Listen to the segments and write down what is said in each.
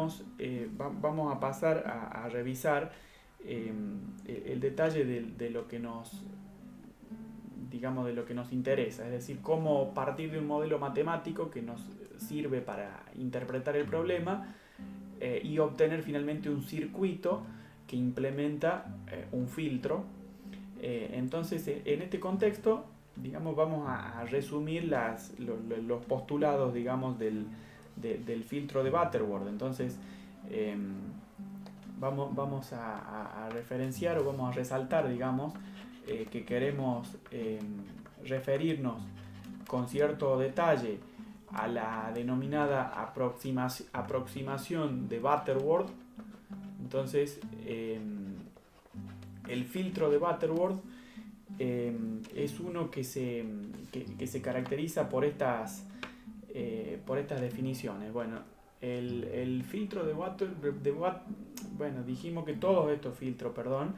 digamos, vamos a pasar a revisar el detalle de lo que nos, digamos, de lo que nos interesa, es decir, cómo partir de un modelo matemático que nos sirve para interpretar el problema y obtener finalmente un circuito que implementa un filtro. Entonces, en este contexto, digamos, vamos a resumir los postulados, digamos, del filtro de Butterworth. Entonces, eh, vamos a referenciar o vamos a resaltar, digamos, que queremos referirnos con cierto detalle a la denominada aproximación de Butterworth. Entonces, el filtro de Butterworth es uno que se caracteriza por estas definiciones. Bueno, el filtro de Butterworth, bueno, dijimos que todos estos filtros, perdón,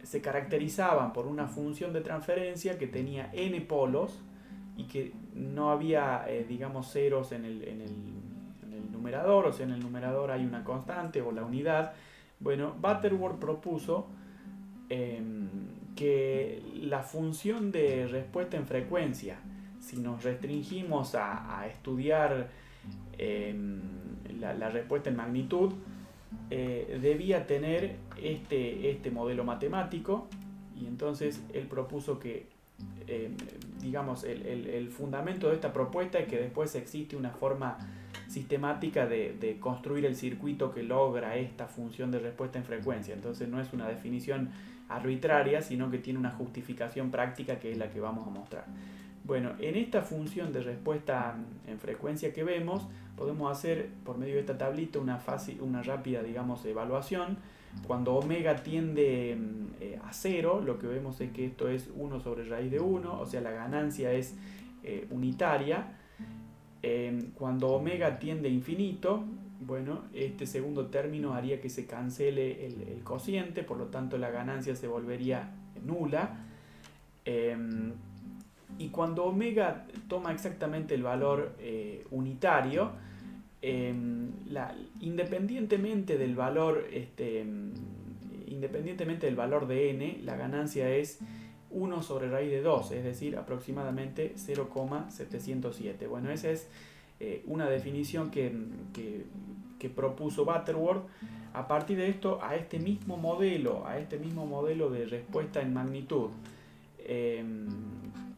se caracterizaban por una función de transferencia que tenía n polos y que no había, digamos, ceros en el numerador, o sea, en el numerador hay una constante o la unidad. Bueno, Butterworth propuso que la función de respuesta en frecuencia, si nos restringimos a estudiar la respuesta en magnitud, debía tener este modelo matemático, y entonces él propuso que digamos el fundamento de esta propuesta es que después existe una forma sistemática de construir el circuito que logra esta función de respuesta en frecuencia. Entonces no es una definición arbitraria, sino que tiene una justificación práctica que es la que vamos a mostrar. Bueno, en esta función de respuesta en frecuencia que vemos, podemos hacer por medio de esta tablita una rápida, digamos, evaluación. Cuando omega tiende a 0, lo que vemos es que esto es 1 sobre raíz de 1, o sea, la ganancia es unitaria. Cuando omega tiende a infinito, bueno, este segundo término haría que se cancele el cociente, por lo tanto la ganancia se volvería nula. Y cuando omega toma exactamente el valor unitario, independientemente del valor de n, la ganancia es 1 sobre raíz de 2, es decir, aproximadamente 0,707. Bueno, esa es una definición que propuso Butterworth. A partir de esto, a este mismo modelo de respuesta en magnitud,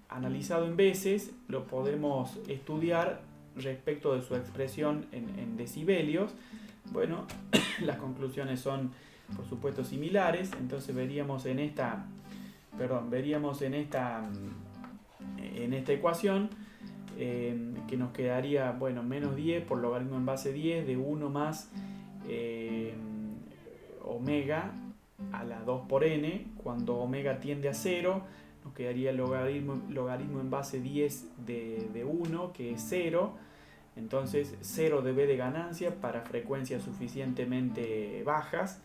analizado en veces, lo podemos estudiar respecto de su expresión en decibelios. Bueno, las conclusiones son, por supuesto, similares. Entonces veríamos en esta ecuación que nos quedaría, bueno, menos 10 por logaritmo en base 10 de 1 más omega a la 2 por n. Cuando omega tiende a 0, nos quedaría el logaritmo en base 10 de 1, que es 0. Entonces 0 de b de ganancia para frecuencias suficientemente bajas.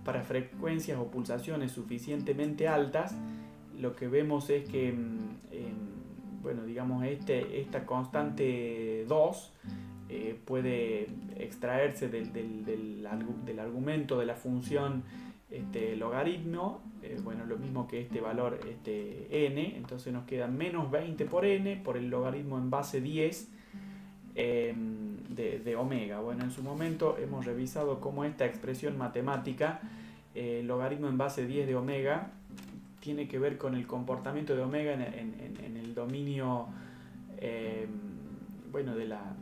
Para frecuencias o pulsaciones suficientemente altas, lo que vemos es que bueno, digamos, esta constante 2 puede extraerse del argumento de la función logaritmo, bueno, lo mismo que este valor n. Entonces nos queda menos 20 por n por el logaritmo en base 10 de omega. Bueno, en su momento hemos revisado cómo esta expresión matemática, logaritmo en base 10 de omega, tiene que ver con el comportamiento de omega en el dominio bueno, de la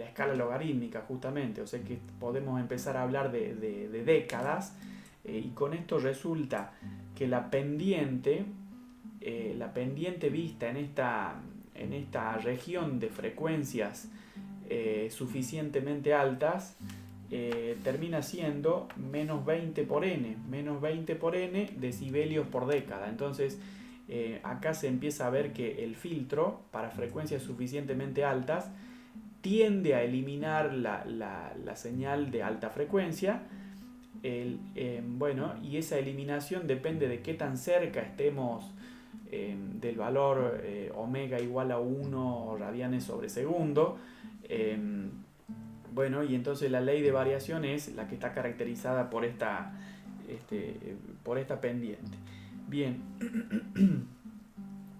escala logarítmica, justamente. O sea que podemos empezar a hablar de décadas, y con esto resulta que la pendiente vista en esta región de frecuencias suficientemente altas, termina siendo menos 20 por n decibelios por década. Entonces acá se empieza a ver que el filtro para frecuencias suficientemente altas tiende a eliminar la señal de alta frecuencia. Bueno, y esa eliminación depende de qué tan cerca estemos del valor omega igual a 1 radianes sobre segundo. Bueno, y entonces la ley de variación es la que está caracterizada por por esta pendiente. Bien,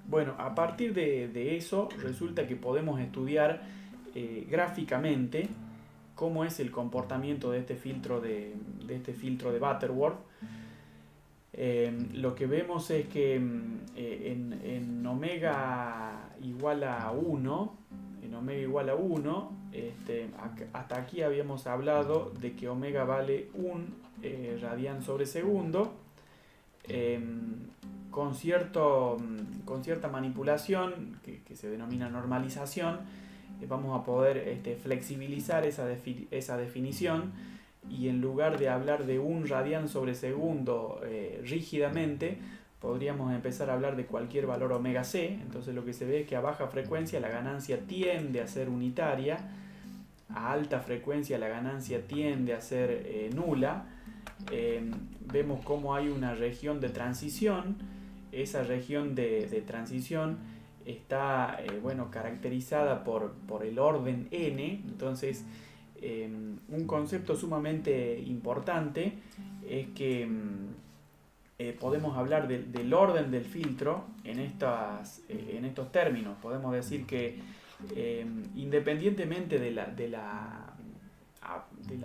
bueno, a partir de eso resulta que podemos estudiar gráficamente cómo es el comportamiento de este filtro de Butterworth. Lo que vemos es que en omega igual a 1, hasta aquí habíamos hablado de que omega vale 1 radian sobre segundo. Con cierta manipulación que se denomina normalización, vamos a poder flexibilizar esa definición, y en lugar de hablar de 1 radian sobre segundo rígidamente, podríamos empezar a hablar de cualquier valor omega c. Entonces lo que se ve es que a baja frecuencia la ganancia tiende a ser unitaria, a alta frecuencia la ganancia tiende a ser nula. Vemos cómo hay una región de transición. Esa región de transición está caracterizada por el orden n. Entonces un concepto sumamente importante es que podemos hablar del orden del filtro en estos términos. Podemos decir que independientemente de la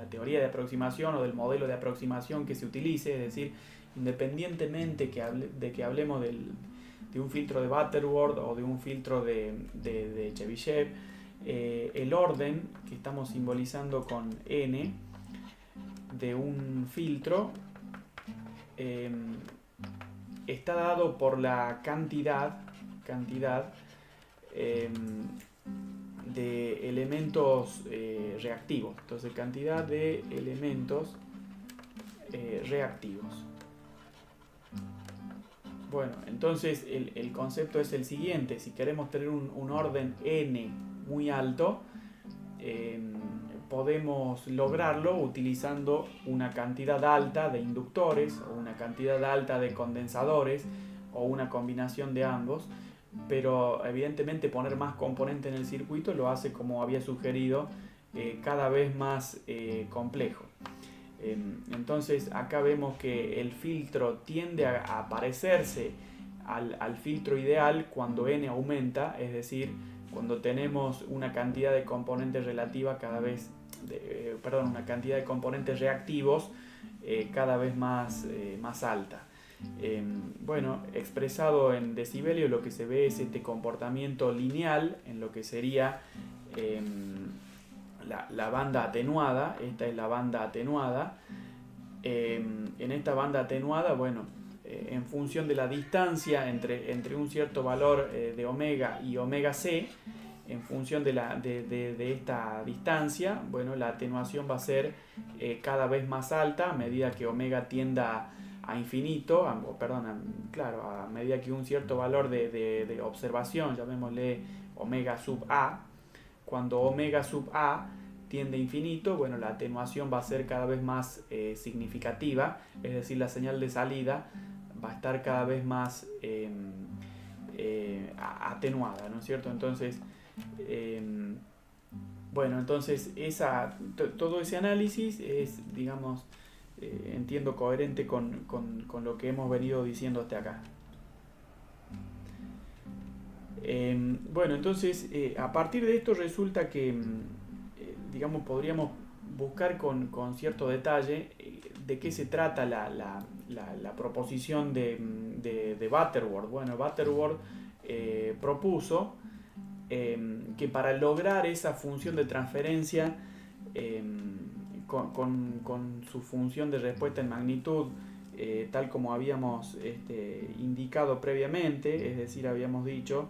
teoría de aproximación o del modelo de aproximación que se utilice, es decir, independientemente de que hablemos de un filtro de Butterworth o de un filtro de Chebyshev, el orden que estamos simbolizando con n de un filtro está dado por la cantidad de elementos reactivos. Entonces, cantidad de elementos reactivos. Bueno, entonces el concepto es el siguiente: si queremos tener un orden n muy alto, podemos lograrlo utilizando una cantidad alta de inductores o una cantidad alta de condensadores o una combinación de ambos, pero evidentemente poner más componentes en el circuito lo hace, como había sugerido, cada vez más complejo. Entonces acá vemos que el filtro tiende a parecerse al filtro ideal cuando n aumenta, es decir, cuando tenemos una cantidad de componentes relativa una cantidad de componentes reactivos cada vez más alta. Expresado en decibelios, lo que se ve es este comportamiento lineal en lo que sería la banda atenuada. Esta es la banda atenuada. En esta banda atenuada, en función de la distancia entre un cierto valor de omega y omega c, en función de esta distancia, la atenuación va a ser cada vez más alta a medida que omega tienda a infinito, a medida que un cierto valor de observación, llamémosle omega sub a, cuando omega sub a tiende a infinito, la atenuación va a ser cada vez más significativa, es decir, la señal de salida va a estar cada vez más atenuada, ¿no es cierto? Entonces, todo ese análisis es, entiendo, coherente con lo que hemos venido diciendo hasta acá. Entonces, a partir de esto resulta que, podríamos buscar con cierto detalle de qué se trata la proposición de Butterworth. Butterworth propuso que para lograr esa función de transferencia con su función de respuesta en magnitud, tal como habíamos indicado previamente, es decir, habíamos dicho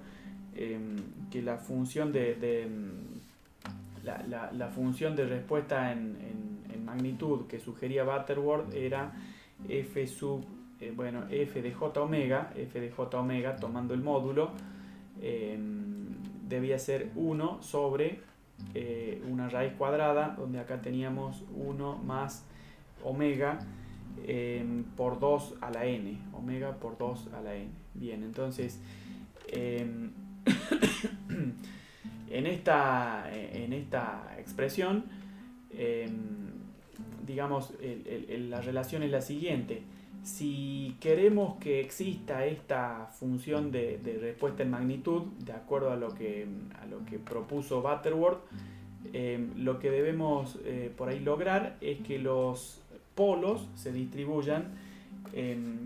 que la función la función de respuesta en magnitud que sugería Butterworth era f de j omega, tomando el módulo, debía ser 1 sobre una raíz cuadrada, donde acá teníamos 1 más omega por 2 a la n, omega por 2 a la n. Bien, entonces en esta expresión digamos, la relación es la siguiente. Si queremos que exista esta función de respuesta en magnitud, de acuerdo a lo que propuso Butterworth, lo que debemos por ahí lograr es que los polos se distribuyan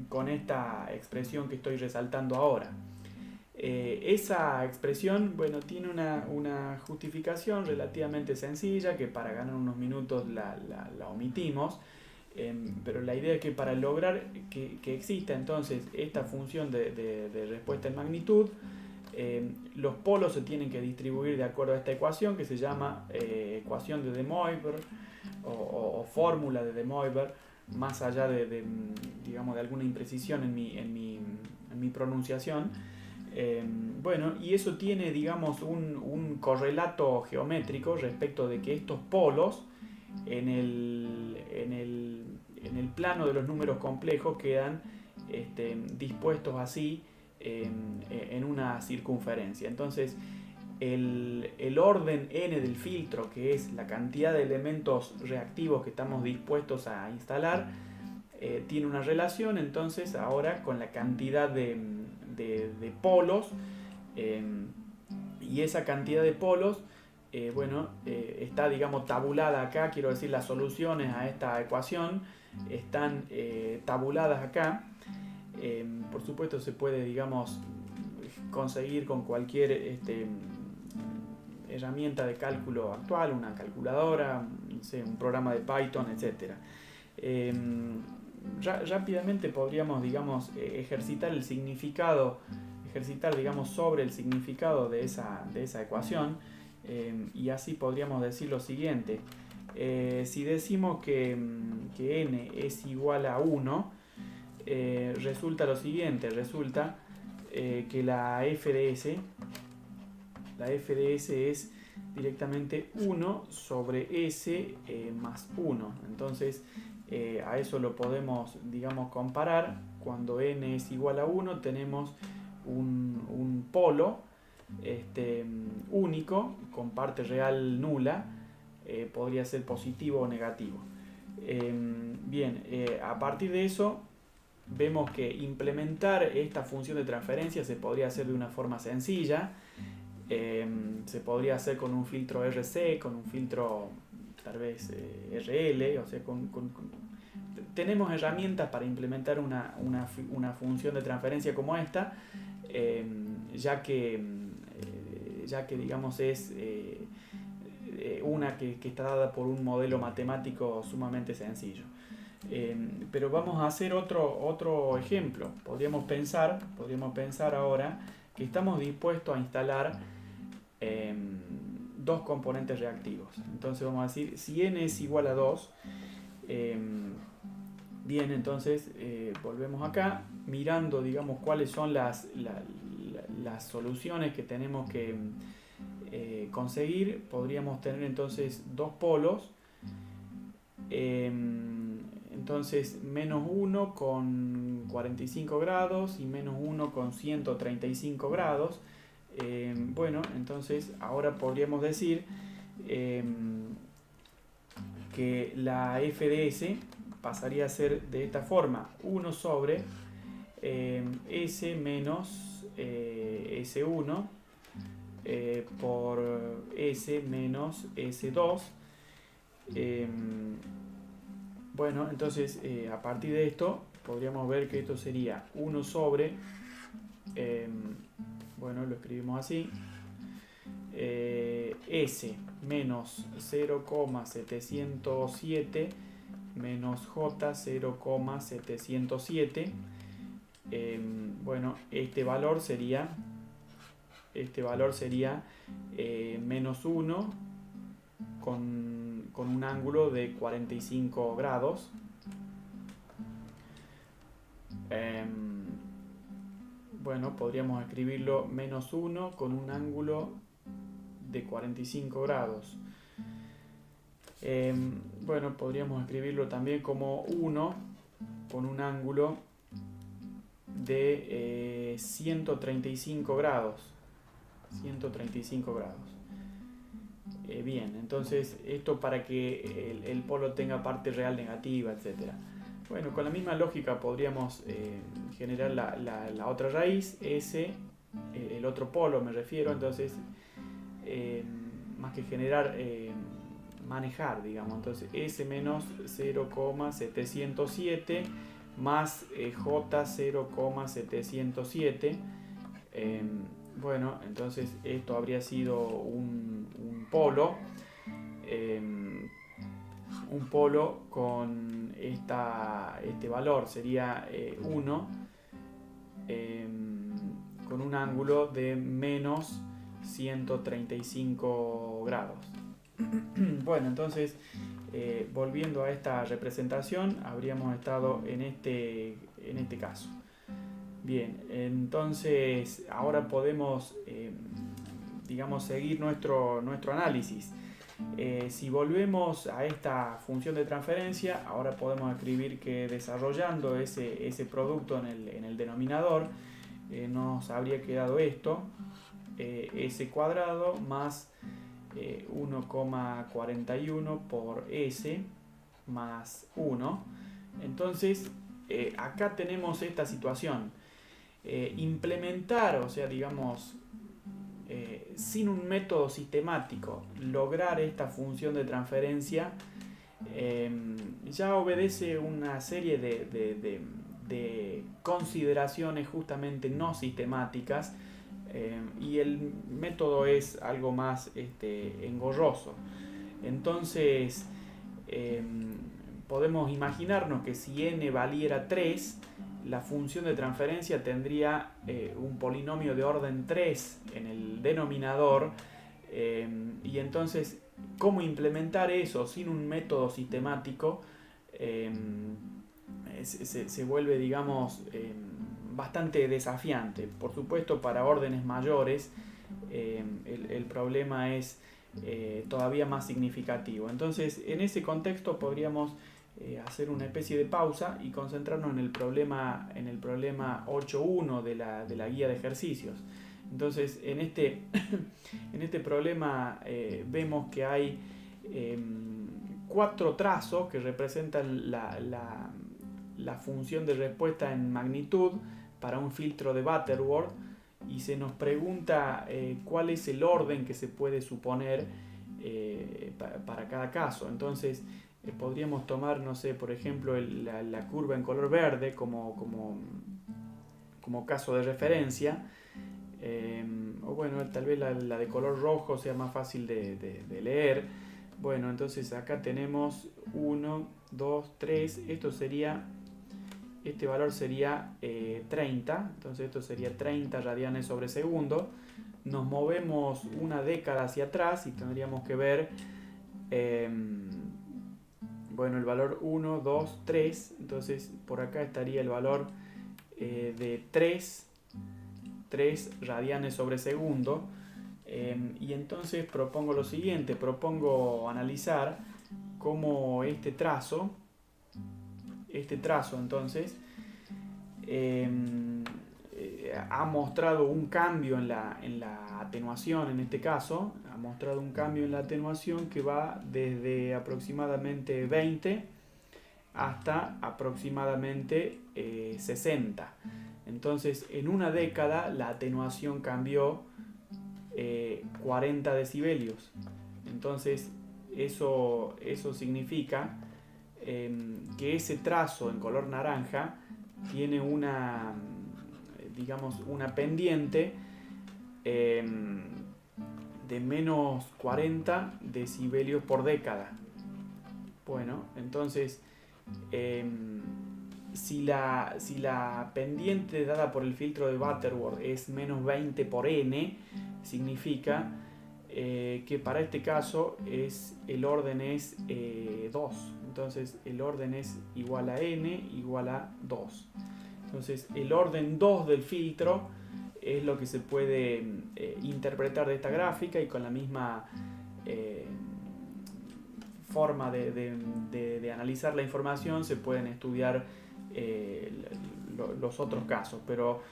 con esta expresión que estoy resaltando ahora. Esa expresión, bueno, tiene una justificación relativamente sencilla, que para ganar unos minutos la omitimos, pero la idea es que para lograr que exista entonces esta función de respuesta en magnitud, los polos se tienen que distribuir de acuerdo a esta ecuación que se llama ecuación de De Moivre o fórmula de De Moivre, más allá digamos, de alguna imprecisión en mi pronunciación. Bueno, y eso tiene, digamos, un correlato geométrico respecto de que estos polos en el plano de los números complejos quedan dispuestos así en una circunferencia. Entonces, el orden n del filtro, que es la cantidad de elementos reactivos que estamos dispuestos a instalar, tiene una relación entonces ahora con la cantidad de polos, y esa cantidad de polos bueno, está, digamos, tabulada acá. Quiero decir, las soluciones a esta ecuación están tabuladas acá. Por supuesto se puede, digamos, conseguir con cualquier herramienta de cálculo actual, una calculadora, no sé, un programa de Python, etc. Rápidamente podríamos, digamos, ejercitar, digamos, sobre el significado de esa ecuación, y así podríamos decir lo siguiente. Si decimos que n es igual a 1, resulta lo siguiente, resulta que la f de s es directamente 1 sobre s más 1. Entonces a eso lo podemos, digamos, comparar. Cuando n es igual a 1 tenemos un polo único con parte real nula, podría ser positivo o negativo. Bien, a partir de eso vemos que implementar esta función de transferencia se podría hacer de una forma sencilla. Se podría hacer con un filtro RC, con un filtro tal vez RL, o sea, tenemos herramientas para implementar una función de transferencia como esta, ya que digamos es una que está dada por un modelo matemático sumamente sencillo. Pero vamos a hacer otro ejemplo. Podríamos pensar ahora que estamos dispuestos a instalar dos componentes reactivos. Entonces vamos a decir, si n es igual a 2, bien, entonces volvemos acá, mirando, digamos, cuáles son las soluciones que tenemos que conseguir. Podríamos tener entonces dos polos, entonces menos 1 con 45 grados y menos 1 con 135 grados. Bueno, entonces ahora podríamos decir que la f de s pasaría a ser de esta forma: 1 sobre s menos s1 por s menos s2. Bueno, entonces a partir de esto podríamos ver que esto sería 1 sobre, bueno, lo escribimos así, s menos 0,707 menos j 0,707. Bueno, este valor sería menos 1 con un ángulo de 45 grados. Bueno, podríamos escribirlo menos 1 con un ángulo de 45 grados. Bueno, podríamos escribirlo también como 1 con un ángulo de 135 grados. Bien, entonces esto para que el polo tenga parte real negativa, etcétera. Bueno, con la misma lógica podríamos generar la otra raíz, S, el otro polo me refiero, entonces más que generar, manejar, digamos, entonces S menos 0,707 más J 0,707. Bueno, entonces esto habría sido un polo, un polo con este valor, sería 1, con un ángulo de menos 135 grados. Bueno, entonces, volviendo a esta representación, habríamos estado en este caso. Bien, entonces ahora podemos, digamos, seguir nuestro análisis. Si volvemos a esta función de transferencia, ahora podemos escribir que desarrollando ese producto en el denominador, nos habría quedado esto, s cuadrado más 1,41 por s más 1. Entonces, acá tenemos esta situación. Implementar, o sea, digamos, sin un método sistemático, lograr esta función de transferencia, ya obedece una serie de consideraciones justamente no sistemáticas, y el método es algo más engorroso. Entonces, podemos imaginarnos que si n valiera 3, la función de transferencia tendría un polinomio de orden 3 en el denominador, y entonces, ¿cómo implementar eso sin un método sistemático? Se vuelve, digamos, bastante desafiante. Por supuesto, para órdenes mayores el problema es todavía más significativo. Entonces, en ese contexto podríamos hacer una especie de pausa y concentrarnos en el problema 8.1 de la guía de ejercicios. Entonces, en este problema vemos que hay 4 trazos que representan la función de respuesta en magnitud para un filtro de Butterworth, y se nos pregunta cuál es el orden que se puede suponer para cada caso. Entonces, podríamos tomar, no sé, por ejemplo, la curva en color verde como caso de referencia, o bueno, tal vez la de color rojo sea más fácil de leer. Bueno, entonces acá tenemos 1, 2, 3, este valor sería 30, entonces esto sería 30 radianes sobre segundo. Nos movemos una década hacia atrás y tendríamos que ver, bueno, el valor 1, 2, 3, entonces por acá estaría el valor de 3 radianes sobre segundo, y entonces propongo lo siguiente, propongo analizar cómo este trazo entonces ha mostrado un cambio en la atenuación. En este caso ha mostrado un cambio en la atenuación que va desde aproximadamente 20 hasta aproximadamente 60. Entonces, en una década la atenuación cambió 40 decibelios. Entonces, eso significa que ese trazo en color naranja tiene una pendiente de menos 40 decibelios por década. Bueno, entonces, si la pendiente dada por el filtro de Butterworth es menos 20 por n, significa que para este caso el orden es 2. Entonces el orden es igual a n igual a 2. Entonces el orden 2 del filtro es lo que se puede interpretar de esta gráfica, y con la misma forma de analizar la información se pueden estudiar los otros casos. Pero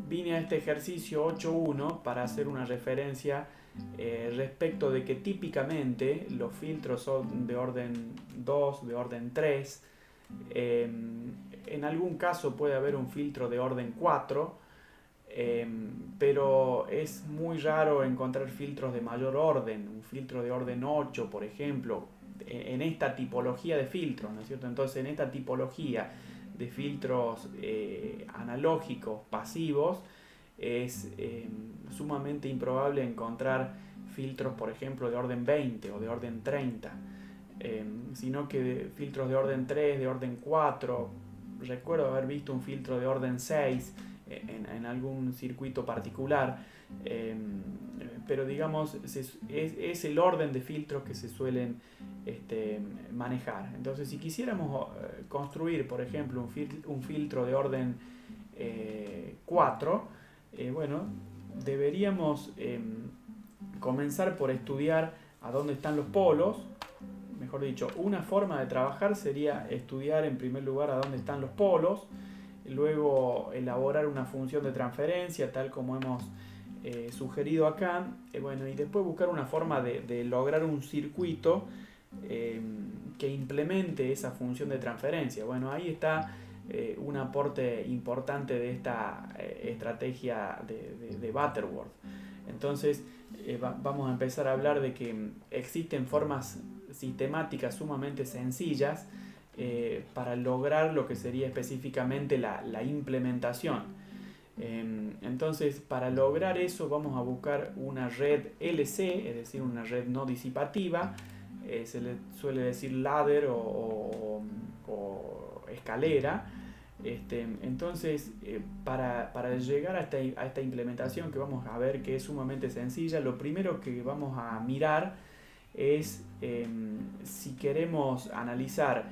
vine a este ejercicio 8.1 para hacer una referencia respecto de que típicamente los filtros son de orden 2, de orden 3. En algún caso puede haber un filtro de orden 4, pero es muy raro encontrar filtros de mayor orden, un filtro de orden 8, por ejemplo, en esta tipología de filtros, ¿no es cierto? Entonces, en esta tipología de filtros analógicos pasivos, es sumamente improbable encontrar filtros, por ejemplo, de orden 20 o de orden 30, sino que filtros de orden 3, de orden 4. Recuerdo haber visto un filtro de orden 6 en algún circuito particular, pero digamos es el orden de filtros que se suelen manejar. Entonces, si quisiéramos construir, por ejemplo, un filtro de orden 4, bueno, deberíamos comenzar por estudiar a dónde están los polos. Mejor dicho, una forma de trabajar sería estudiar en primer lugar a dónde están los polos, luego elaborar una función de transferencia tal como hemos sugerido acá, bueno, y después buscar una forma de lograr un circuito que implemente esa función de transferencia. Bueno, ahí está un aporte importante de esta estrategia de Butterworth. Entonces vamos a empezar a hablar de que existen formas sistemáticas sumamente sencillas para lograr lo que sería específicamente la implementación. Entonces, para lograr eso vamos a buscar una red LC, es decir, una red no disipativa. Se le suele decir ladder o escalera. Entonces, para llegar a esta implementación, que vamos a ver que es sumamente sencilla, lo primero que vamos a mirar es si queremos analizar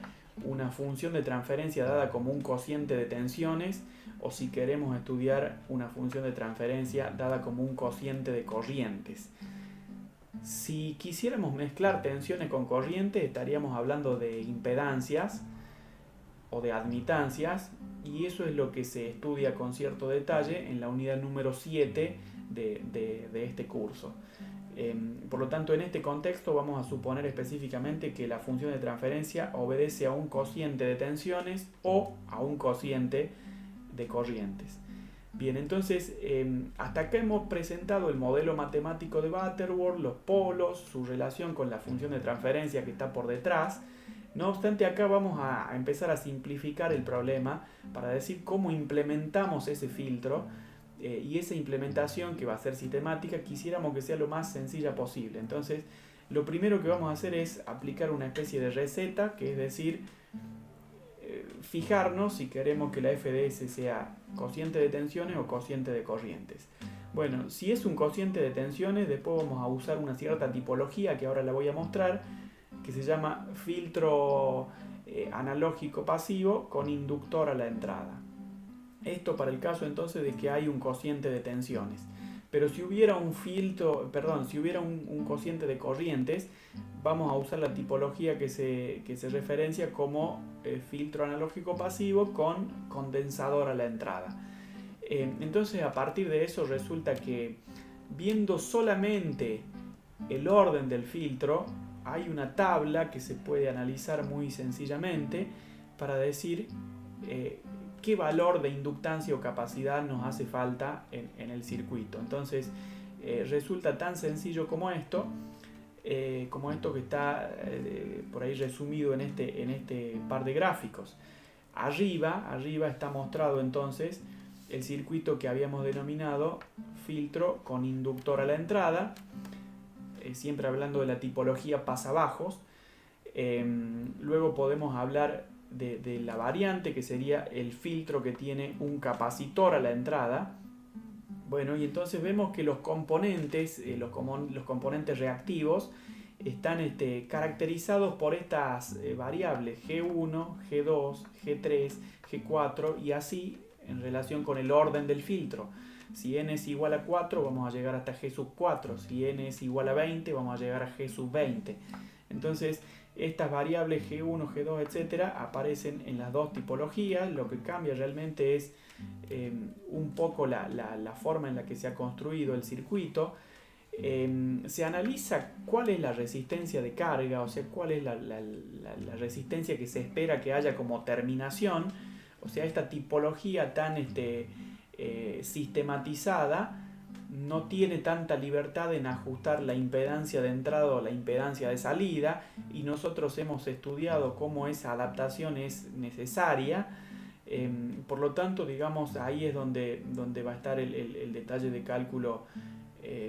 una función de transferencia dada como un cociente de tensiones, o si queremos estudiar una función de transferencia dada como un cociente de corrientes. Si quisiéramos mezclar tensiones con corrientes, estaríamos hablando de impedancias o de admitancias, y eso es lo que se estudia con cierto detalle en la unidad número 7 de este curso. Por lo tanto, en este contexto vamos a suponer específicamente que la función de transferencia obedece a un cociente de tensiones o a un cociente de corrientes. Bien, entonces hasta acá hemos presentado el modelo matemático de Butterworth, los polos, su relación con la función de transferencia que está por detrás. No obstante, acá vamos a empezar a simplificar el problema para decir cómo implementamos ese filtro, y esa implementación, que va a ser sistemática, quisiéramos que sea lo más sencilla posible. Entonces, lo primero que vamos a hacer es aplicar una especie de receta, que es decir, fijarnos si queremos que la FDS sea cociente de tensiones o cociente de corrientes. Bueno, si es un cociente de tensiones, después vamos a usar una cierta tipología que ahora la voy a mostrar, que se llama filtro analógico pasivo con inductor a la entrada. Esto para el caso entonces de que hay un cociente de tensiones. Pero si hubiera un cociente de corrientes, vamos a usar la tipología que se referencia como filtro analógico pasivo con condensador a la entrada. Entonces, a partir de eso resulta que, viendo solamente el orden del filtro, hay una tabla que se puede analizar muy sencillamente para decir qué valor de inductancia o capacidad nos hace falta en el circuito. Entonces resulta tan sencillo como esto que está por ahí resumido en este par de gráficos. Arriba está mostrado entonces el circuito que habíamos denominado filtro con inductor a la entrada, siempre hablando de la tipología pasabajos. Luego podemos hablar de la variante, que sería el filtro que tiene un capacitor a la entrada. Bueno, y entonces vemos que los componentes, los componentes reactivos, están caracterizados por estas variables G1, G2, G3, G4, y así en relación con el orden del filtro. Si n es igual a 4, vamos a llegar hasta G sub 4. Si n es igual a 20, vamos a llegar a G sub 20. Entonces, estas variables G1, G2, etcétera, aparecen en las dos tipologías. Lo que cambia realmente es un poco la forma en la que se ha construido el circuito. se analiza cuál es la resistencia de carga, o sea, cuál es la resistencia que se espera que haya como terminación, o sea, esta tipología tan sistematizada no tiene tanta libertad en ajustar la impedancia de entrada o la impedancia de salida, y nosotros hemos estudiado cómo esa adaptación es necesaria. Por lo tanto, digamos, ahí es donde va a estar el detalle de cálculo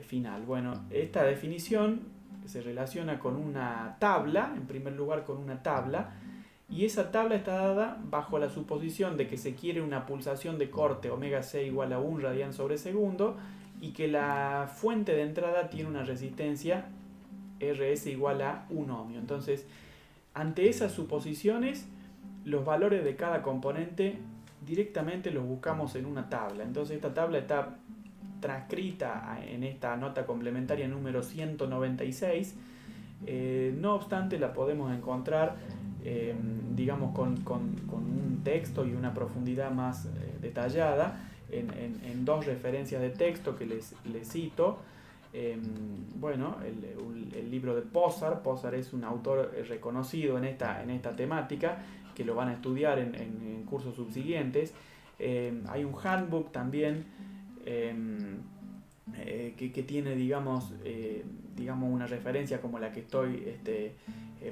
final. Bueno, esta definición se relaciona con una tabla, en primer lugar con una tabla, y esa tabla está dada bajo la suposición de que se quiere una pulsación de corte omega c igual a 1 radian sobre segundo, y que la fuente de entrada tiene una resistencia RS igual a 1 ohmio. Entonces, ante esas suposiciones, los valores de cada componente directamente los buscamos en una tabla. Entonces, esta tabla está transcrita en esta nota complementaria número 196. No obstante, la podemos encontrar digamos con un texto y una profundidad más detallada en dos referencias de texto que les cito. Bueno, el libro de Posar. Posar es un autor reconocido en esta temática, que lo van a estudiar en cursos subsiguientes. Hay un handbook también que tiene, digamos, una referencia como la que estoy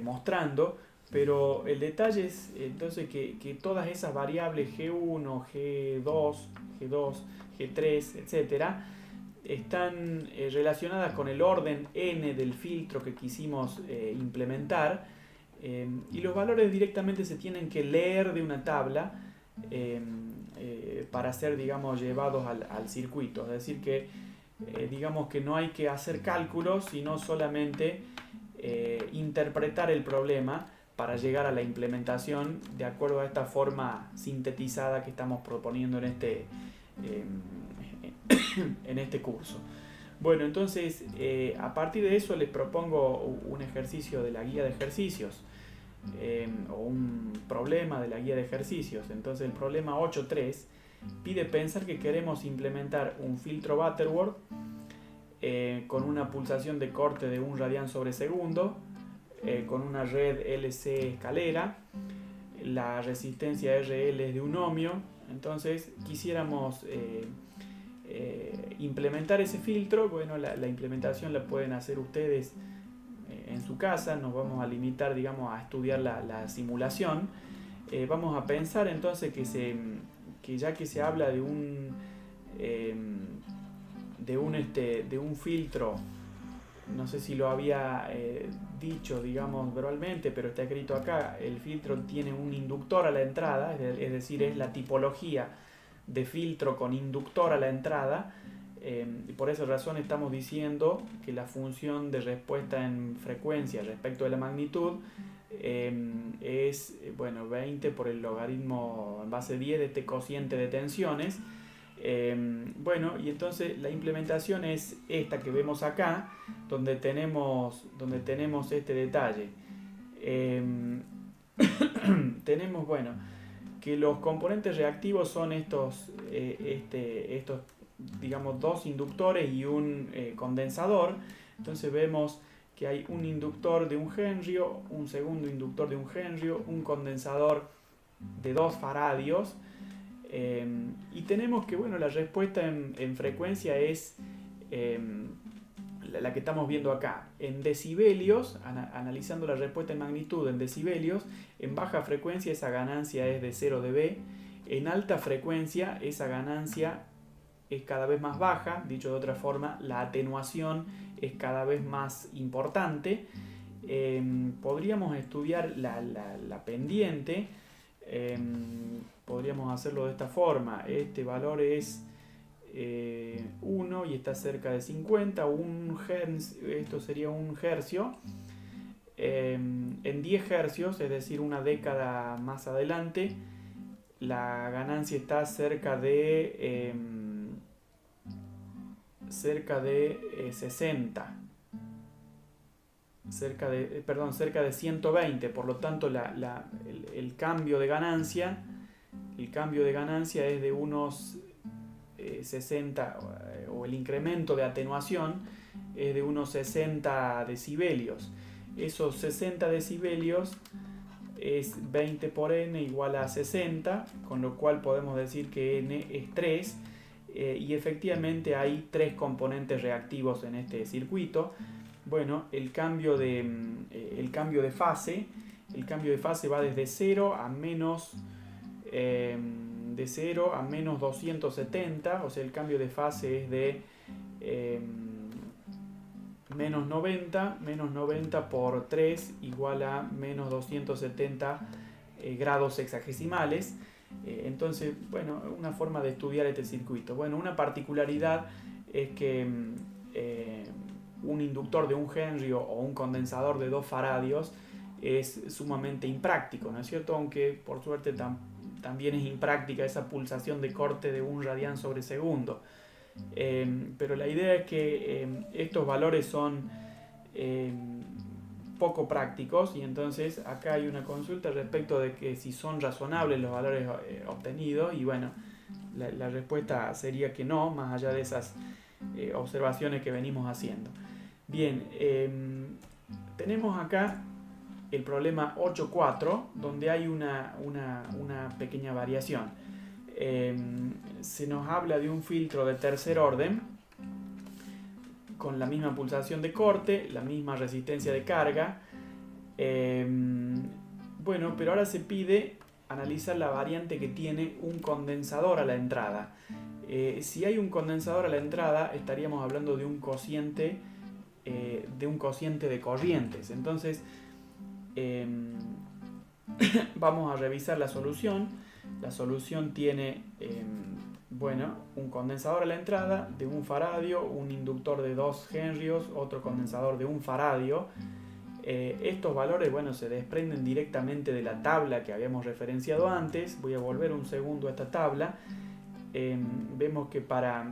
mostrando, pero el detalle es entonces que todas esas variables G1, G2, G3, etcétera, están relacionadas con el orden n del filtro que quisimos implementar, y los valores directamente se tienen que leer de una tabla para ser, digamos, llevados al circuito. Es decir que digamos que no hay que hacer cálculos, sino solamente interpretar el problema para llegar a la implementación de acuerdo a esta forma sintetizada que estamos proponiendo en este curso. Bueno, entonces a partir de eso les propongo un ejercicio de la guía de ejercicios, o un problema de la guía de ejercicios. Entonces el problema 8.3 pide pensar que queremos implementar un filtro Butterworth con una pulsación de corte de 1 radian sobre segundo, con una red LC escalera, la resistencia RL es de 1 ohmio. Entonces quisiéramos implementar ese filtro. Bueno, la implementación la pueden hacer ustedes en su casa. Nos vamos a limitar, digamos, a estudiar la simulación. Vamos a pensar entonces que ya que se habla de un filtro, no sé si lo había dicho, digamos, verbalmente, pero está escrito acá, el filtro tiene un inductor a la entrada, es decir, es la tipología de filtro con inductor a la entrada, y por esa razón estamos diciendo que la función de respuesta en frecuencia respecto de la magnitud es, bueno, 20 por el logaritmo en base 10 de este cociente de tensiones. Bueno, y entonces la implementación es esta que vemos acá, donde tenemos este detalle. Tenemos, bueno, que los componentes reactivos son estos digamos, dos inductores y un condensador. Entonces vemos que hay un inductor de 1 Henry, un segundo inductor de 1 Henry, un condensador de 2 faradios. Y tenemos que, bueno, la respuesta en frecuencia es la que estamos viendo acá. En decibelios, analizando la respuesta en magnitud en decibelios, en baja frecuencia esa ganancia es de 0 dB. En alta frecuencia esa ganancia es cada vez más baja. Dicho de otra forma, la atenuación es cada vez más importante. Podríamos estudiar la pendiente. Podríamos hacerlo de esta forma. Este valor es 1 y está cerca de 50. Esto sería 1 hercio. En 10 hercios, es decir, una década más adelante, la ganancia está cerca de 60. Cerca de 120. Por lo tanto, el cambio de ganancia es de unos 60 o o el incremento de atenuación es de unos 60 decibelios. Esos 60 decibelios es 20 por n igual a 60, con lo cual podemos decir que n es 3, y efectivamente hay 3 componentes reactivos en este circuito. Bueno, el cambio de fase va desde 0 a menos 270, o sea, el cambio de fase es de menos 90 por 3 igual a menos 270 grados sexagesimales. Entonces, bueno, una forma de estudiar este circuito. Bueno, una particularidad es que un inductor de 1 Henry o un condensador de 2 faradios es sumamente impráctico, ¿no es cierto? Aunque por suerte también es impráctica esa pulsación de corte de 1 radián sobre segundo. Pero la idea es que estos valores son poco prácticos, y entonces acá hay una consulta respecto de que si son razonables los valores obtenidos, y bueno, la respuesta sería que no, más allá de esas observaciones que venimos haciendo. Bien, tenemos acá el problema 8.4, donde hay una pequeña variación. Se nos habla de un filtro de tercer orden con la misma pulsación de corte, la misma resistencia de carga. Bueno, pero ahora se pide analizar la variante que tiene un condensador a la entrada. Si hay un condensador a la entrada, estaríamos hablando de un cociente de corrientes. Entonces, vamos a revisar la solución. La solución tiene un condensador a la entrada de 1 faradio, un inductor de 2 henrios, otro condensador de 1 faradio. Estos valores, bueno, se desprenden directamente de la tabla que habíamos referenciado antes. Voy a volver un segundo a esta tabla. Vemos que para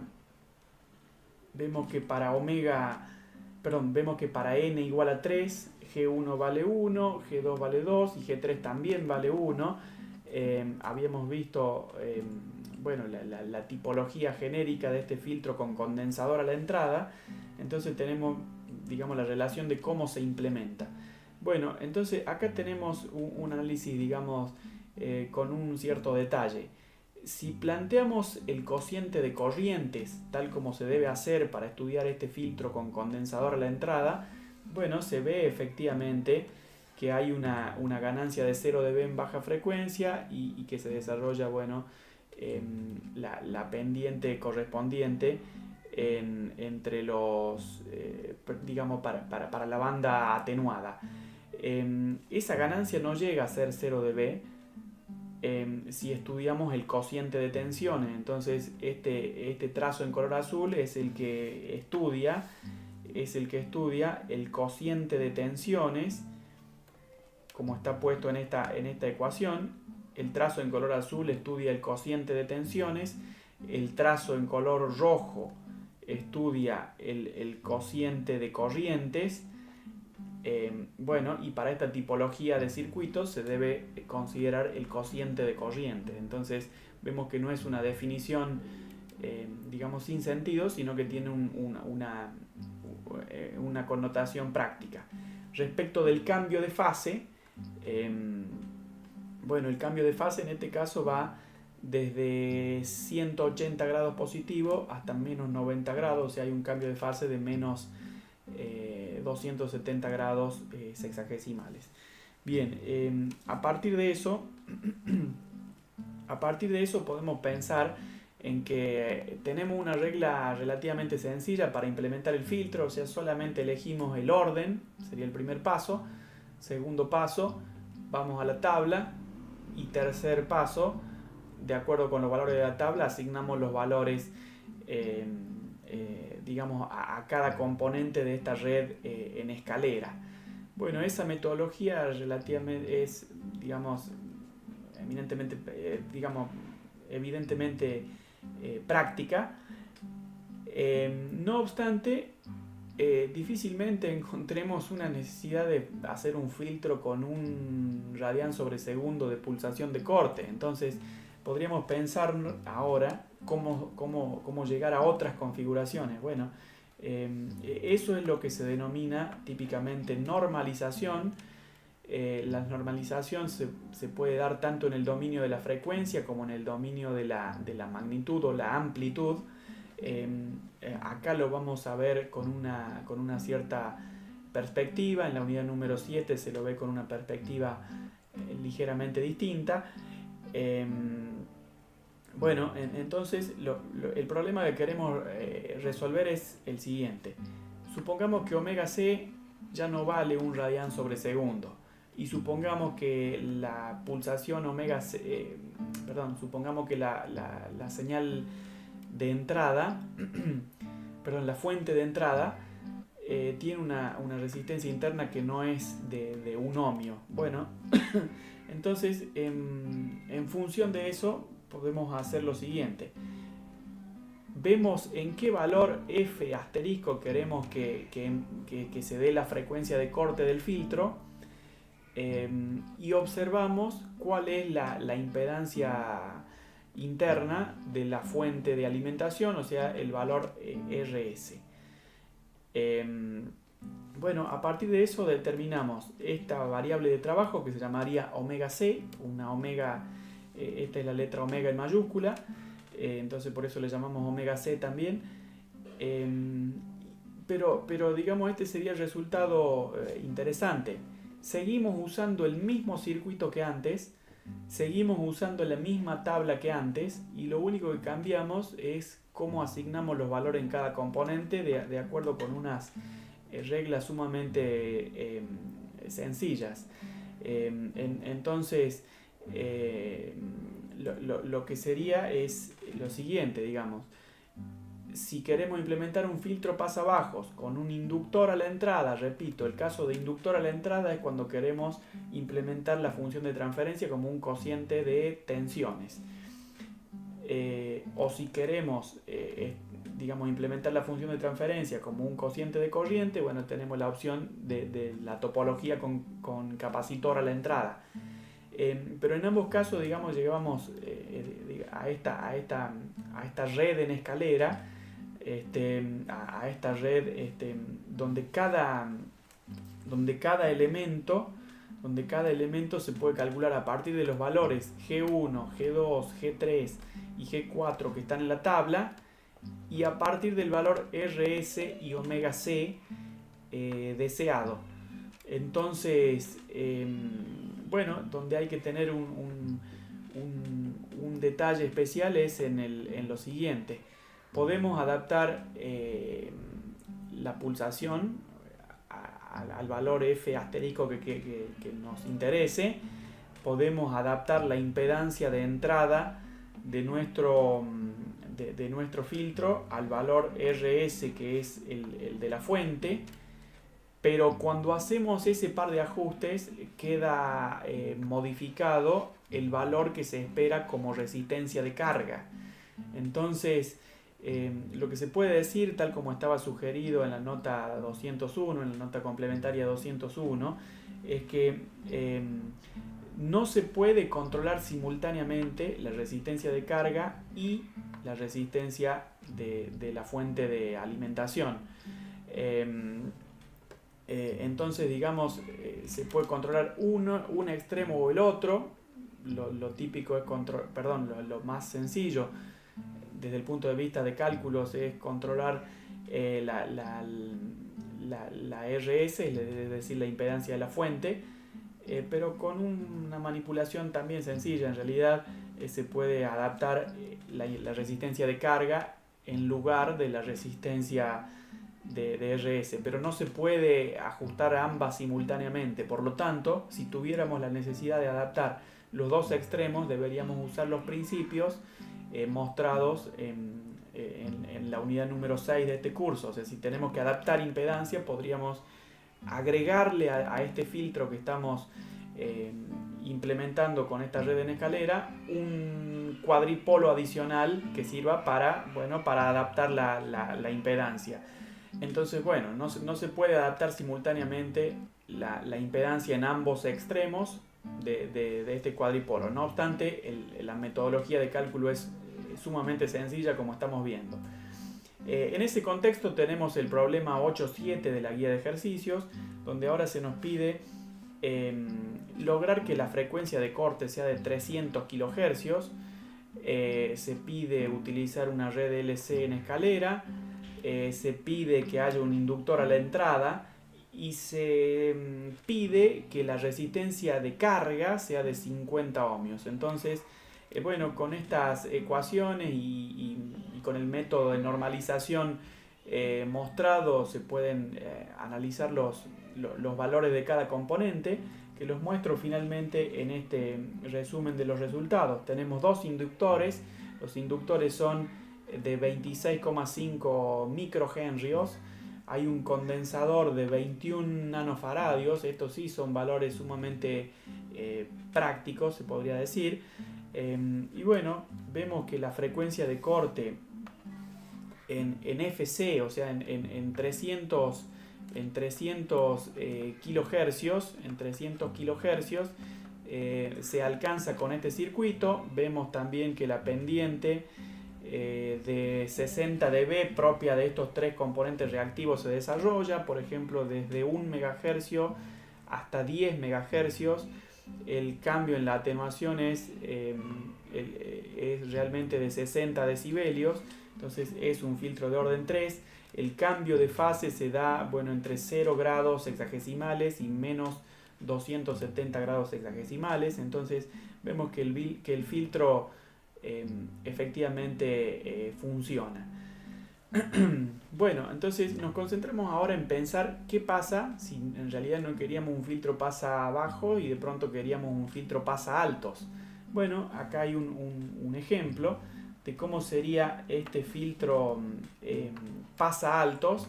n igual a 3, G1 vale 1, G2 vale 2 y G3 también vale 1. Habíamos visto la tipología genérica de este filtro con condensador a la entrada. Entonces tenemos, digamos, la relación de cómo se implementa. Bueno, entonces acá tenemos un análisis, digamos, con un cierto detalle. Si planteamos el cociente de corrientes tal como se debe hacer para estudiar este filtro con condensador a la entrada, bueno, se ve efectivamente que hay una ganancia de 0 dB en baja frecuencia y que se desarrolla, bueno, la pendiente correspondiente entre los, digamos, para la banda atenuada. Esa ganancia no llega a ser 0 dB si estudiamos el cociente de tensiones. Entonces este trazo en color azul es el que estudia el cociente de tensiones, como está puesto en esta ecuación. El trazo en color azul estudia el cociente de tensiones, el trazo en color rojo estudia el cociente de corrientes. Y para esta tipología de circuitos se debe considerar el cociente de corrientes. Entonces vemos que no es una definición digamos sin sentido, sino que tiene una connotación práctica. Respecto del cambio de fase, el cambio de fase en este caso va desde 180 grados positivo hasta menos 90 grados, o sea, hay un cambio de fase de menos 270 grados sexagesimales. Bien, a partir de eso podemos pensar en que tenemos una regla relativamente sencilla para implementar el filtro, o sea, solamente elegimos el orden, sería el primer paso. Segundo paso, vamos a la tabla, y tercer paso, de acuerdo con los valores de la tabla, asignamos los valores digamos, a cada componente de esta red en escalera. Bueno, esa metodología relativamente es, digamos, evidentemente práctica. No obstante, difícilmente encontremos una necesidad de hacer un filtro con 1 radián sobre segundo de pulsación de corte. Entonces podríamos pensar ahora cómo llegar a otras configuraciones. Bueno, eso es lo que se denomina típicamente normalización. La normalización se puede dar tanto en el dominio de la frecuencia como en el dominio de la magnitud o la amplitud. Acá lo vamos a ver con una cierta perspectiva. En la unidad número 7 se lo ve con una perspectiva ligeramente distinta. Bueno, entonces el problema que queremos resolver es el siguiente. Supongamos que omega c ya no vale 1 radián sobre segundo. Y supongamos que la pulsación omega c, supongamos que la señal de entrada, la fuente de entrada tiene una resistencia interna que no es de 1 ohmio. Bueno, entonces en función de eso podemos hacer lo siguiente. Vemos en qué valor f asterisco queremos que se dé la frecuencia de corte del filtro, y observamos cuál es la impedancia interna de la fuente de alimentación, o sea, el valor RS. Bueno, a partir de eso determinamos esta variable de trabajo que se llamaría omega c, una omega, esta es la letra omega en mayúscula, entonces por eso le llamamos omega c también. Pero digamos, este sería el resultado interesante. Seguimos usando el mismo circuito que antes, seguimos usando la misma tabla que antes, y lo único que cambiamos es cómo asignamos los valores en cada componente de acuerdo con unas reglas sumamente sencillas. Entonces, lo que sería es lo siguiente, digamos. Si queremos implementar un filtro pasabajos con un inductor a la entrada, repito, el caso de inductor a la entrada es cuando queremos implementar la función de transferencia como un cociente de tensiones. O si queremos, implementar la función de transferencia como un cociente de corriente, bueno, tenemos la opción de la topología con capacitor a la entrada. Pero en ambos casos, digamos, llegamos a esta red en escalera, a esta red donde cada elemento se puede calcular a partir de los valores G1, G2, G3 y G4 que están en la tabla, y a partir del valor RS y omega c deseado. Entonces, bueno, donde hay que tener un detalle especial es en lo siguiente. Podemos adaptar la pulsación al valor F asterisco que nos interese. Podemos adaptar la impedancia de entrada de nuestro filtro al valor RS, que es el de la fuente. Pero cuando hacemos ese par de ajustes queda modificado el valor que se espera como resistencia de carga. Entonces, lo que se puede decir, tal como estaba sugerido en la nota 201, en la nota complementaria 201, es que no se puede controlar simultáneamente la resistencia de carga y la resistencia de la fuente de alimentación. Entonces, digamos, se puede controlar un extremo o el otro. Lo típico es lo más sencillo desde el punto de vista de cálculos es controlar la RS, es decir, la impedancia de la fuente, pero con una manipulación también sencilla. En realidad se puede adaptar la resistencia de carga en lugar de la resistencia de RS, pero no se puede ajustar a ambas simultáneamente. Por lo tanto, si tuviéramos la necesidad de adaptar los dos extremos, deberíamos usar los principios mostrados en la unidad número 6 de este curso. O sea, si tenemos que adaptar impedancia, podríamos agregarle a este filtro que estamos implementando con esta red en escalera un cuadripolo adicional que sirva para adaptar la impedancia. Entonces, bueno, no se puede adaptar simultáneamente la impedancia en ambos extremos de este cuadripolo. No obstante, la metodología de cálculo es sumamente sencilla como estamos viendo. En ese contexto tenemos el problema 8.7 de la guía de ejercicios, donde ahora se nos pide lograr que la frecuencia de corte sea de 300 kHz. Se pide utilizar una red LC en escalera, se pide que haya un inductor a la entrada y se pide que la resistencia de carga sea de 50 ohmios. Entonces, bueno, con estas ecuaciones y con el método de normalización mostrado se pueden analizar los valores de cada componente, que los muestro finalmente en este resumen de los resultados. Tenemos dos inductores, los inductores son de 26,5 microhenrios, hay un condensador de 21 nanofaradios, estos sí son valores sumamente prácticos, se podría decir, y bueno, vemos que la frecuencia de corte en FC, o sea, en 300 kilohercios, se alcanza con este circuito. Vemos también que la pendiente de 60 dB propia de estos tres componentes reactivos se desarrolla, por ejemplo, desde 1 MHz hasta 10 MHz. El cambio en la atenuación es realmente de 60 decibelios, entonces es un filtro de orden 3. El cambio de fase se da, bueno, entre 0 grados sexagesimales y menos 270 grados sexagesimales. Entonces vemos que el filtro efectivamente funciona. Bueno, entonces nos concentremos ahora en pensar qué pasa si en realidad no queríamos un filtro pasa bajo y de pronto queríamos un filtro pasa altos. Bueno, acá hay un ejemplo de cómo sería este filtro pasa altos.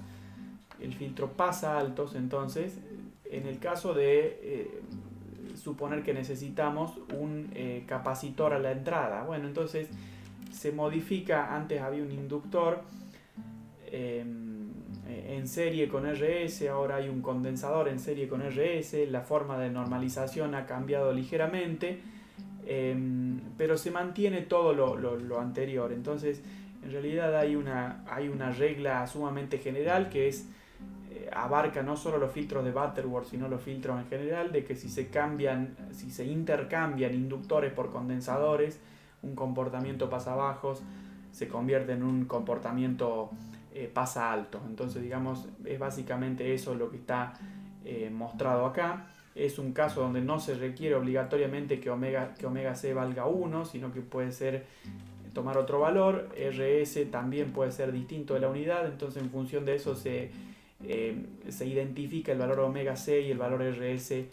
El filtro pasa altos, entonces, en el caso de suponer que necesitamos un capacitor a la entrada. Bueno, entonces se modifica, antes había un inductor en serie con RS, ahora hay un condensador en serie con RS, la forma de normalización ha cambiado ligeramente, pero se mantiene todo lo anterior. Entonces, en realidad hay una regla sumamente general que es abarca no solo los filtros de Butterworth, sino los filtros en general, de que si se intercambian inductores por condensadores, un comportamiento pasa bajos se convierte en un comportamiento pasa alto. Entonces, digamos, es básicamente eso lo que está mostrado acá. Es un caso donde no se requiere obligatoriamente que omega C valga 1, sino que puede ser tomar otro valor. RS también puede ser distinto de la unidad, entonces en función de eso se identifica el valor omega C y el valor RS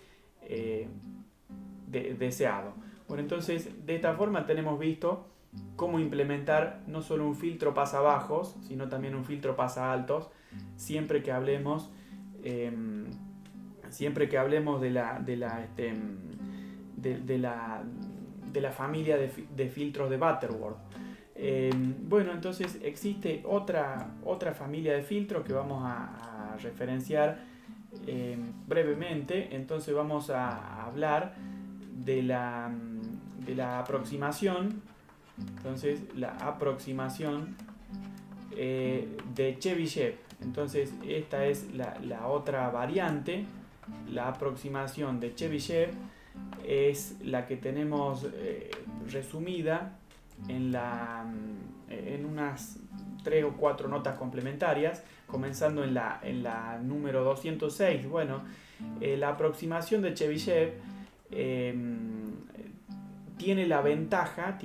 deseado. Bueno, entonces de esta forma tenemos visto cómo implementar no solo un filtro pasa bajos, sino también un filtro pasa altos, siempre que hablemos de la familia de filtros de Butterworth. Bueno, entonces existe otra familia de filtros que vamos a referenciar brevemente. Entonces vamos a hablar de la aproximación. Entonces la aproximación de Chebyshev. Entonces esta es la otra variante. La aproximación de Chebyshev es la que tenemos resumida en unas 3 o 4 notas complementarias, comenzando en la número 206. Bueno, la aproximación de Chebyshev tiene la ventaja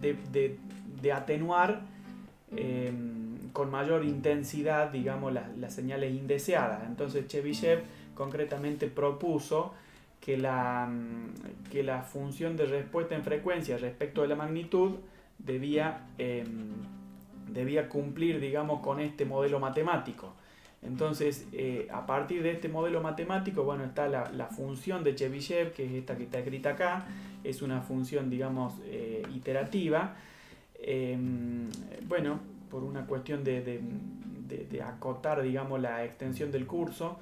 de atenuar con mayor intensidad, digamos, las señales indeseadas. Entonces Chebyshev concretamente propuso que la función de respuesta en frecuencia respecto de la magnitud debía cumplir, digamos, con este modelo matemático. Entonces, a partir de este modelo matemático, bueno, está la función de Chebyshev, que es esta que está escrita acá. Es una función, digamos, iterativa. Bueno, por una cuestión de acotar, digamos, la extensión del curso,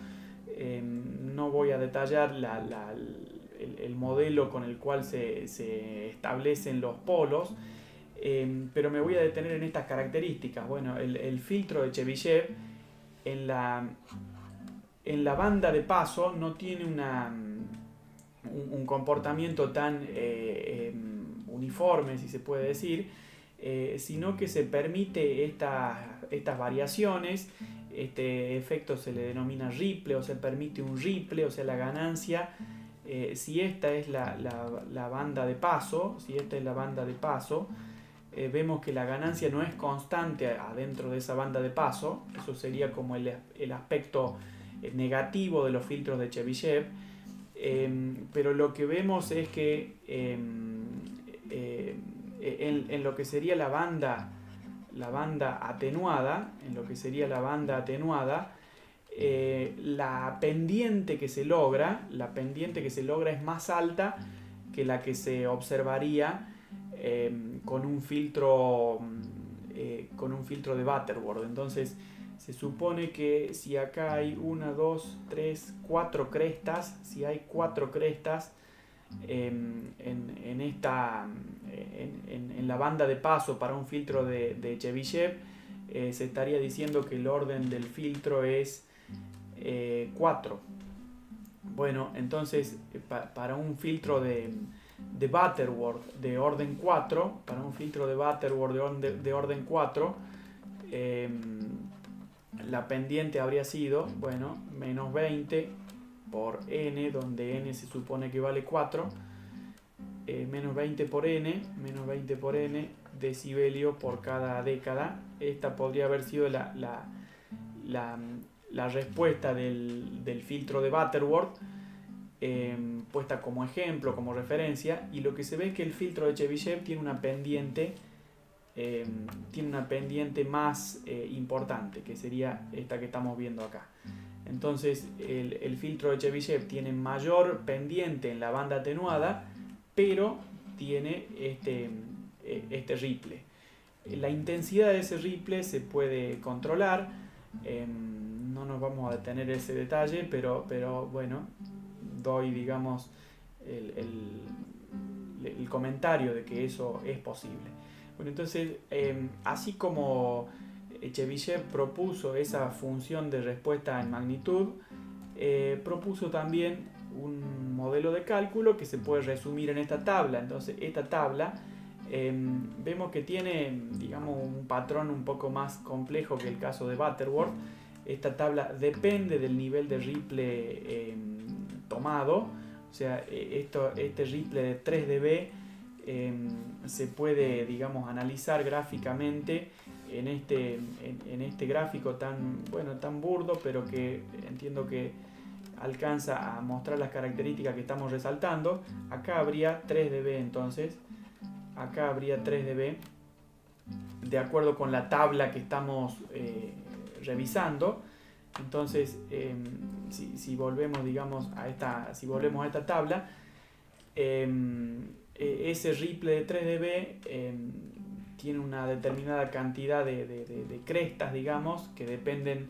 no voy a detallar el modelo con el cual se establecen los polos, pero me voy a detener en estas características. Bueno, el filtro de Chebyshev en la banda de paso no tiene un comportamiento tan uniforme, si se puede decir, sino que se permite estas variaciones. Este efecto se le denomina ripple, o se permite un ripple, o sea, la ganancia, si esta es la banda de paso, vemos que la ganancia no es constante adentro de esa banda de paso. Eso sería como el aspecto negativo de los filtros de Chebyshev, pero lo que vemos es que en lo que sería la banda atenuada, la pendiente que se logra es más alta que la que se observaría con un filtro de Butterworth. Entonces se supone que si acá hay 1, 2, 3, 4 crestas, si hay 4 crestas en la banda de paso para un filtro de Chebyshev, se estaría diciendo que el orden del filtro es 4. Bueno, entonces para un filtro de Butterworth de orden 4, de orden 4, la pendiente habría sido, bueno, menos 20 por n, donde n se supone que vale 4, menos 20 por n, decibelio por cada década. Esta podría haber sido la respuesta del filtro de Butterworth, puesta como ejemplo, como referencia, y lo que se ve es que el filtro de Chebyshev tiene una pendiente más importante, que sería esta que estamos viendo acá. Entonces el filtro de Chebyshev tiene mayor pendiente en la banda atenuada, pero tiene este ripple. La intensidad de ese ripple se puede controlar, no nos vamos a detener en ese detalle, pero bueno, doy, digamos, el comentario de que eso es posible. Bueno, entonces, así como Chebyshev propuso esa función de respuesta en magnitud, propuso también un modelo de cálculo que se puede resumir en esta tabla. Entonces, esta tabla vemos que tiene, digamos, un patrón un poco más complejo que el caso de Butterworth. Esta tabla depende del nivel de ripple tomado, o sea, este ripple de 3 dB se puede, digamos, analizar gráficamente en este gráfico tan burdo, pero que entiendo que alcanza a mostrar las características que estamos resaltando. Acá habría 3 dB, entonces acá habría 3 dB de acuerdo con la tabla que estamos revisando. Entonces, si volvemos, digamos, a esta tabla, ese ripple de 3 dB tiene una determinada cantidad de crestas, digamos, que dependen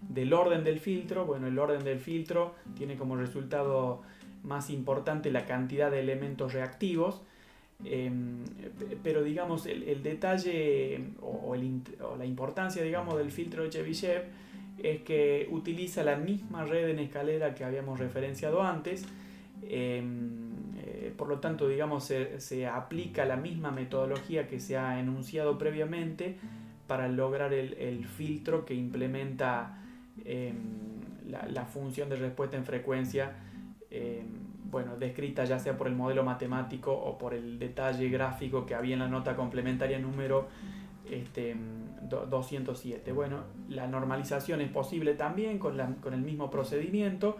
del orden del filtro. Bueno, el orden del filtro tiene como resultado más importante la cantidad de elementos reactivos, pero digamos el detalle o la importancia, digamos, del filtro de Chebyshev es que utiliza la misma red en escalera que habíamos referenciado antes. Por lo tanto, digamos, se aplica la misma metodología que se ha enunciado previamente para lograr el filtro que implementa la función de respuesta en frecuencia, descrita ya sea por el modelo matemático o por el detalle gráfico que había en la nota complementaria número 207. Bueno, la normalización es posible también con el mismo procedimiento.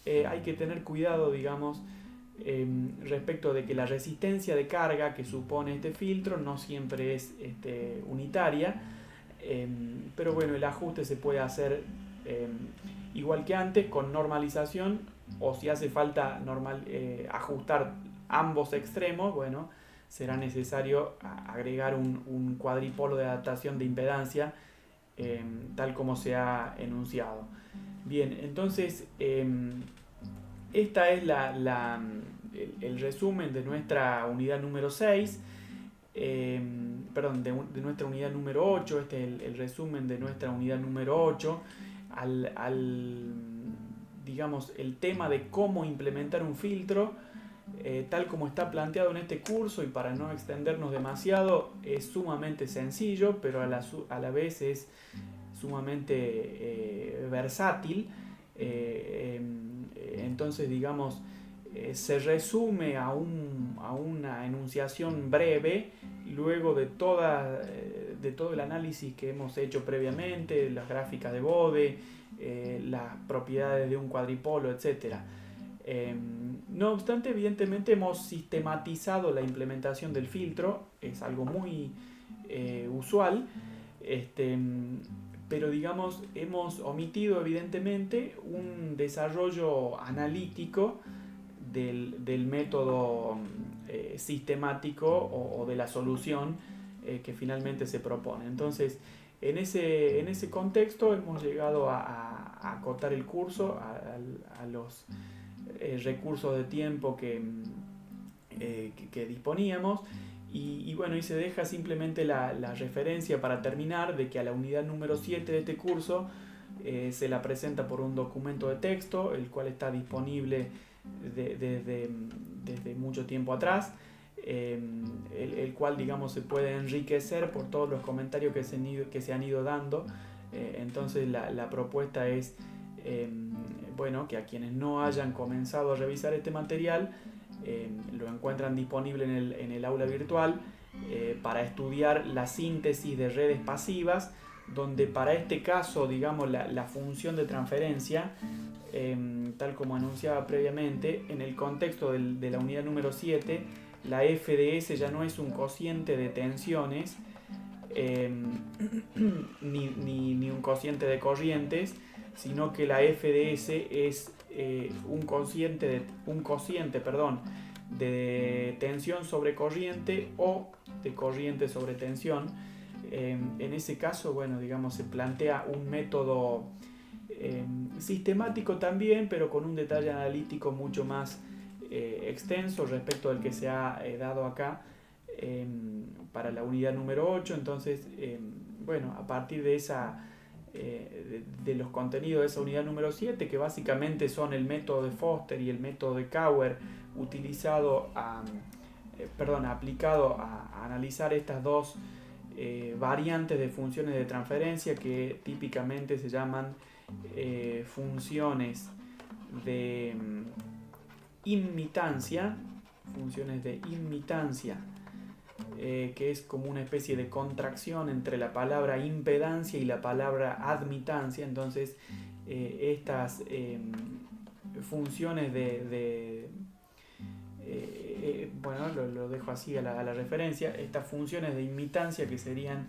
Hay que tener cuidado, digamos, respecto de que la resistencia de carga que supone este filtro no siempre es unitaria, pero bueno, el ajuste se puede hacer igual que antes con normalización, o si hace falta ajustar ambos extremos, bueno, será necesario agregar un cuadripolo de adaptación de impedancia, tal como se ha enunciado. Bien, entonces esta es el resumen de nuestra unidad número 6, perdón, de nuestra unidad número 8, este es el resumen de nuestra unidad número 8, digamos, el tema de cómo implementar un filtro, tal como está planteado en este curso, y para no extendernos demasiado, es sumamente sencillo, pero a la vez es sumamente versátil. Entonces, digamos, se resume a una enunciación breve luego de todo el análisis que hemos hecho previamente, las gráficas de Bode, las propiedades de un cuadripolo, etc. No obstante, evidentemente hemos sistematizado la implementación del filtro, es algo muy usual, pero digamos, hemos omitido evidentemente un desarrollo analítico del método sistemático o de la solución que finalmente se propone. Entonces, en ese contexto hemos llegado a acotar el curso a los recursos de tiempo que disponíamos. Y bueno, y se deja simplemente la referencia para terminar de que a la unidad número 7 de este curso se la presenta por un documento de texto, el cual está disponible desde mucho tiempo atrás, el cual, digamos, se puede enriquecer por todos los comentarios que se han ido dando. Entonces la propuesta es, bueno, que a quienes no hayan comenzado a revisar este material, lo encuentran disponible en el aula virtual para estudiar la síntesis de redes pasivas, donde para este caso, digamos, la función de transferencia, tal como anunciaba previamente, en el contexto de la unidad número 7, la FDS ya no es un cociente de tensiones ni un cociente de corrientes, sino que la FDS es un cociente de tensión sobre corriente o de corriente sobre tensión. En ese caso, bueno, digamos, se plantea un método sistemático también, pero con un detalle analítico mucho más extenso respecto al que se ha dado acá para la unidad número 8. Entonces, bueno, a partir de de los contenidos de esa unidad número 7, que básicamente son el método de Foster y el método de Cauer aplicado a analizar estas dos variantes de funciones de transferencia que típicamente se llaman funciones de imitancia, que es como una especie de contracción entre la palabra impedancia y la palabra admitancia. Entonces, estas funciones bueno, lo dejo así a la referencia, estas funciones de imitancia, que serían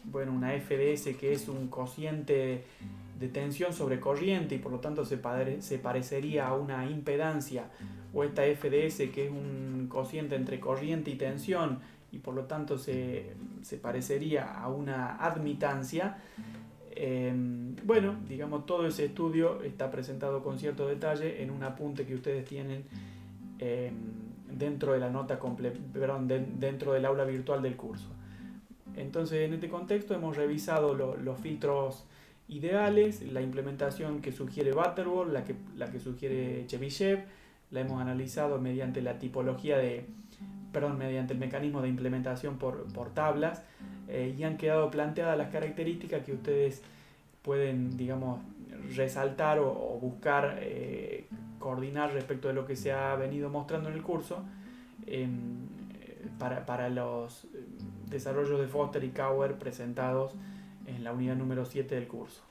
bueno, una FDS que es un cociente de tensión sobre corriente y por lo tanto se parecería a una impedancia, o esta FDS que es un cociente entre corriente y tensión y por lo tanto se parecería a una admitancia. Bueno, digamos, todo ese estudio está presentado con cierto detalle en un apunte que ustedes tienen dentro de la dentro del aula virtual del curso. Entonces, en este contexto hemos revisado los filtros ideales, la implementación que sugiere Butterworth, la que sugiere Chebyshev, la hemos analizado mediante la tipología mediante el mecanismo de implementación por tablas, y han quedado planteadas las características que ustedes pueden, digamos, resaltar o buscar coordinar respecto de lo que se ha venido mostrando en el curso para los desarrollos de Foster y Cauer presentados en la unidad número 7 del curso.